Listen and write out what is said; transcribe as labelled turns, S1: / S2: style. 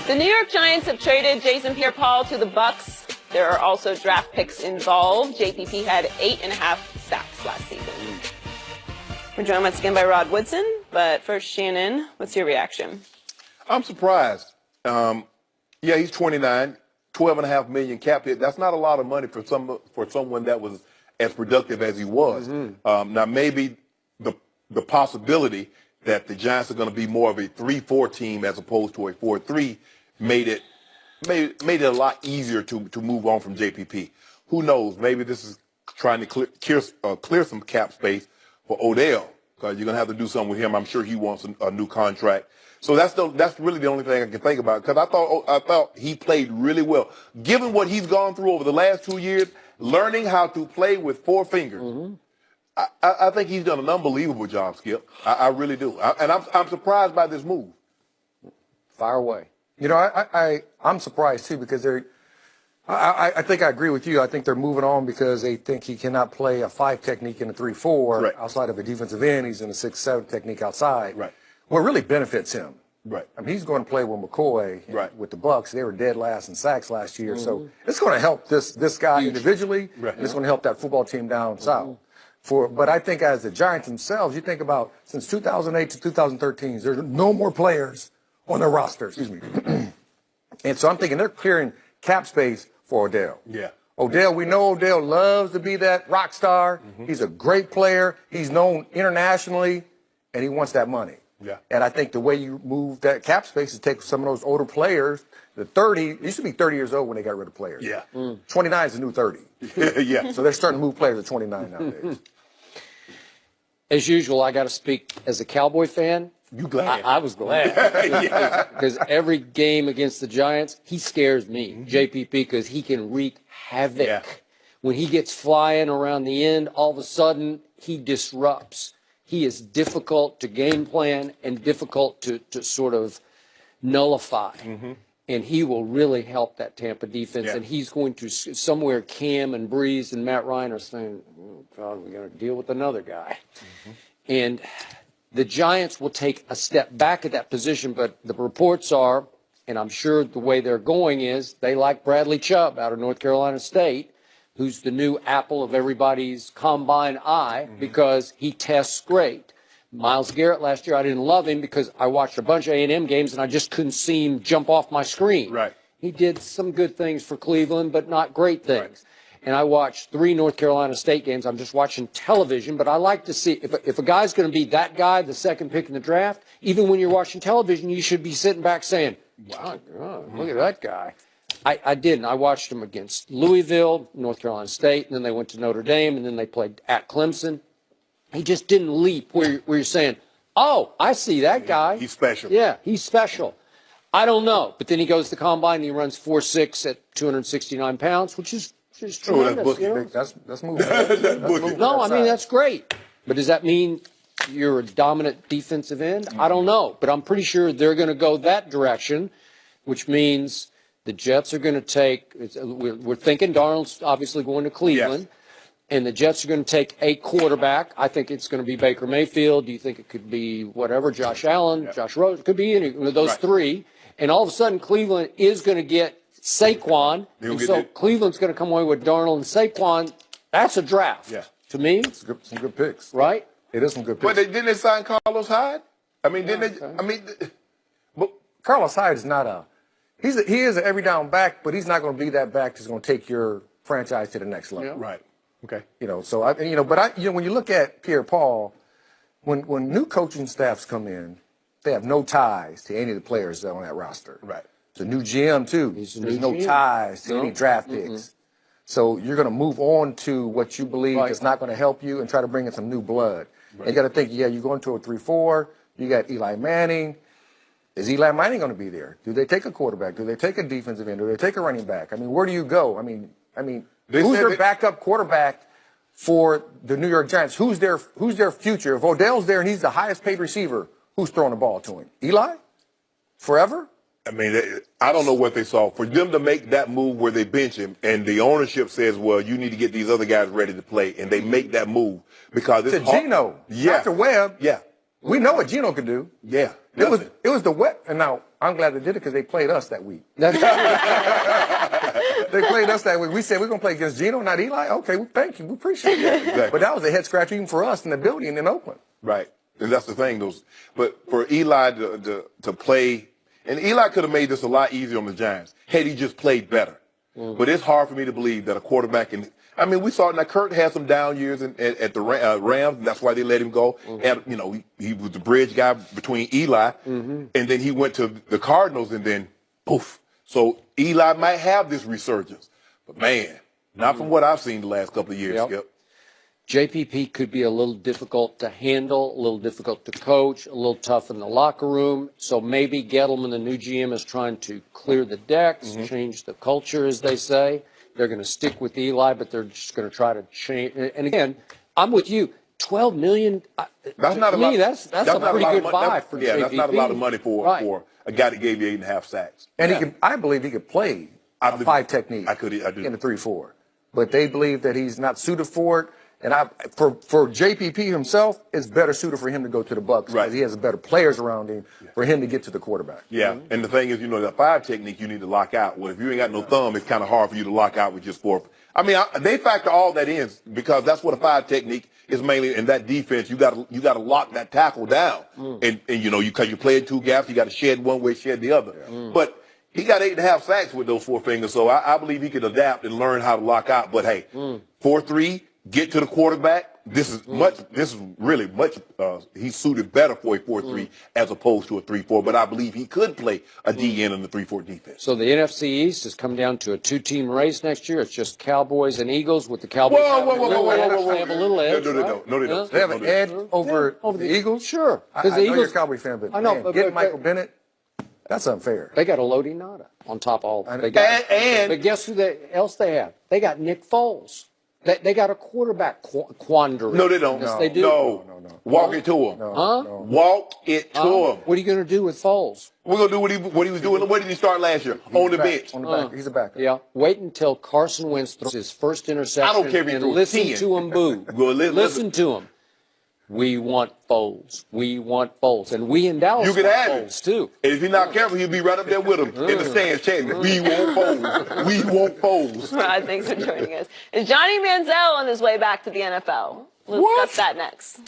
S1: The New York Giants have traded Jason Pierre-Paul to the Bucks. There are also draft picks involved. JPP had 8.5 sacks last season. We're joined once again by Rod Woodson, but first, Shannon, what's your reaction?
S2: I'm surprised. Yeah, he's 29, $12.5 million cap hit. That's not a lot of money for someone that was as productive as he was. Now, maybe the possibility that the Giants are going to be more of a 3-4 team as opposed to a 4-3 made it a lot easier to move on from JPP. Who knows? Maybe this is trying to clear some cap space for Odell, because you're going to have to do something with him. I'm sure he wants a new contract. So that's really the only thing I can think about, because I thought he played really well. Given what he's gone through over the last 2 years, learning how to play with 4 fingers, I think he's done an unbelievable job, Skip. I really do. And I'm surprised by this move.
S3: Fire away. You know, I'm surprised, too, because I think I agree with you. I think they're moving on because they think he cannot play a 5 technique in a 3-4
S2: right.
S3: outside of a defensive end. He's in a 6-7 technique outside.
S2: Right.
S3: What really benefits him.
S2: Right.
S3: I mean, he's going to play with McCoy
S2: right.
S3: with the Bucks. They were dead last in sacks last year. So it's going to help this guy individually,
S2: right.
S3: and it's going to help that football team down south. But I think as the Giants themselves, you think about since 2008 to 2013, there's no more players on their roster. Excuse me. And so I'm thinking they're clearing cap space for Odell.
S2: Yeah.
S3: Odell, we know Odell loves to be that rock star. He's a great player. He's known internationally, and he wants that money.
S2: Yeah.
S3: And I think the way you move that cap space is take some of those older players. The 30, it used to be 30 years old when they got rid of players.
S2: Yeah.
S3: 29 is the new 30.
S2: Yeah.
S3: So they're starting to move players at 29 nowadays.
S4: As usual, I got to speak as a Cowboy fan.
S2: You glad?
S4: I was glad. Because every game against the Giants, he scares me, JPP, because he can wreak havoc.
S2: Yeah.
S4: When he gets flying around the end, all of a sudden, he disrupts. He is difficult to game plan and difficult to sort of nullify. And he will really help that Tampa defense.
S2: Yeah.
S4: And he's going to somewhere Cam and Breeze and Matt Ryan are saying, oh, God, we're going to deal with another guy. And the Giants will take a step back at that position, but the reports are, and I'm sure the way they're going is, they like Bradley Chubb out of North Carolina State, who's the new apple of everybody's combine eye because he tests great. Myles Garrett last year, I didn't love him because I watched a bunch of A&M games and I just couldn't see him jump off my screen.
S2: Right.
S4: He did some good things for Cleveland, but not great things.
S2: Right.
S4: And I watched 3 North Carolina State games. I'm just watching television, but I like to see if a guy's going to be that guy, the second pick in the draft, even when you're watching television, you should be sitting back saying, wow, look at that guy. I didn't. I watched them against Louisville, North Carolina State, and then they went to Notre Dame, and then they played at Clemson. He just didn't leap where you're saying, oh, I see that guy.
S2: He's special.
S4: Yeah, he's special. I don't know. But then he goes to the combine, and he runs 4.6 at 269 pounds, which is tremendous. You know?
S3: That's moving.
S4: No, I mean, that's great. But does that mean you're a dominant defensive end? I don't know. But I'm pretty sure they're going to go that direction, which means the Jets are going to take – we're thinking Darnold's obviously going to Cleveland. Yes. And the Jets are going to take a quarterback. I think it's going to be Baker Mayfield. Do you think it could be whatever, Josh Allen, Josh Rose? It could be any of those three. And all of a sudden, Cleveland is going to get Saquon. And so Cleveland's going to come away with Darnold and Saquon. That's a draft.
S2: Yeah.
S4: To me.
S3: Some good picks.
S4: Right?
S3: It is some good picks.
S2: But didn't they sign Carlos Hyde? I mean, but
S3: Carlos Hyde is not a – he is an every down back, but he's not going to be that back that's going to take your franchise to the next level.
S2: Yeah. Right. Okay.
S3: You know, so when you look at Pierre-Paul, when new coaching staffs come in, they have no ties to any of the players that are on that roster.
S2: Right.
S3: It's a new GM too. There's no ties to any draft picks. So you're going to move on to what you believe is not going to help you and try to bring in some new blood. Right. You got to think, you're going to a 3-4. You got Eli Manning. Is Eli Manning going to be there? Do they take a quarterback? Do they take a defensive end? Do they take a running back? I mean, where do you go? I mean. Who's their backup quarterback for the New York Giants? Who's their future? If Odell's there and he's the highest paid receiver, who's throwing the ball to him? Eli? Forever?
S2: I mean, I don't know what they saw. For them to make that move where they bench him and the ownership says, well, you need to get these other guys ready to play, and they make that move because it's
S3: to Geno.
S2: Yeah.
S3: After Webb.
S2: Yeah.
S3: We know what Geno could do.
S2: Yeah.
S3: It was the Webb. And now, I'm glad they did it because they played us that week.
S4: That's
S3: They played us that week. We said we're going to play against Geno, not Eli. Okay, well, thank you. We appreciate it.
S2: Exactly.
S3: But that was a head scratcher even for us in the building in Oakland.
S2: Right. And that's the thing. But for Eli to play, and Eli could have made this a lot easier on the Giants had he just played better. But it's hard for me to believe that a quarterback can. I mean, we saw it. Now, Kurt had some down years at the Rams, and that's why they let him go. And, you know, he was the bridge guy between Eli, and then he went to the Cardinals, and then poof. So Eli might have this resurgence. But, man, not from what I've seen the last couple of years, Skip.
S4: JPP could be a little difficult to handle, a little difficult to coach, a little tough in the locker room. So maybe Gettleman, the new GM, is trying to clear the decks, change the culture, as they say. They're going to stick with Eli, but they're just going to try to change. And again, I'm with you. $12 million.
S2: That's not a lot.
S4: That's a pretty good buy for JPP.
S2: Yeah, that's not a lot of money for a guy that gave you 8.5 sacks.
S3: And he can, I believe he could play a 5 technique
S2: I do.
S3: in the 3-4. But they believe that he's not suited for it. And for JPP himself, it's better suited for him to go to the Bucks because he has better players around him for him to get to the quarterback.
S2: Yeah, and the thing is, you know, that 5 technique you need to lock out. Well, if you ain't got no thumb, it's kind of hard for you to lock out with just 4. I mean, they factor all that in because that's what a 5 technique is mainly. In that defense, you got to lock that tackle down, and you know, because you play in 2 gaps, you got to shed one way, shed the other. But he got 8.5 sacks with those 4 fingers, so I believe he could adapt and learn how to lock out. But hey, 4-3. Get to the quarterback. This is really much. He's suited better for a 4-3 as opposed to a 3-4. But I believe he could play a DN in the 3-4 defense.
S4: So the NFC East has come down to a 2-team race next year. It's just Cowboys and Eagles with the Cowboys.
S2: Whoa.
S4: They have a little edge.
S2: No, they don't.
S3: They have an edge over the Eagles?
S4: Sure.
S3: I know you're a Cowboy fan, but getting Michael Bennett, that's unfair.
S4: They got a Lodi Nada on top of all. But guess who else they have? They got Nick Foles. They got a quarterback quandary.
S2: No, they don't.
S4: Yes, they do.
S2: No. Walk it to him. Walk it to him.
S4: What are you going to do with Foles?
S2: We're going to do what he was doing. What did he start last year? On the bench.
S3: On the back. He's a backup.
S4: Yeah. Wait until Carson Wentz throws his first interception.
S2: I don't care if he
S4: and
S2: throws
S4: listen
S2: 10.
S4: to him boo. Listen to him. We want Foles. We want Foles. And we in Dallas
S2: You can
S4: want
S2: have
S4: Foles, too.
S2: And if he's not careful, he'll be right up there with him in the stands chanting, "We want Foles. We want Foles."
S1: Thanks for joining us. Is Johnny Manziel on his way back to the NFL? We'll discuss that next.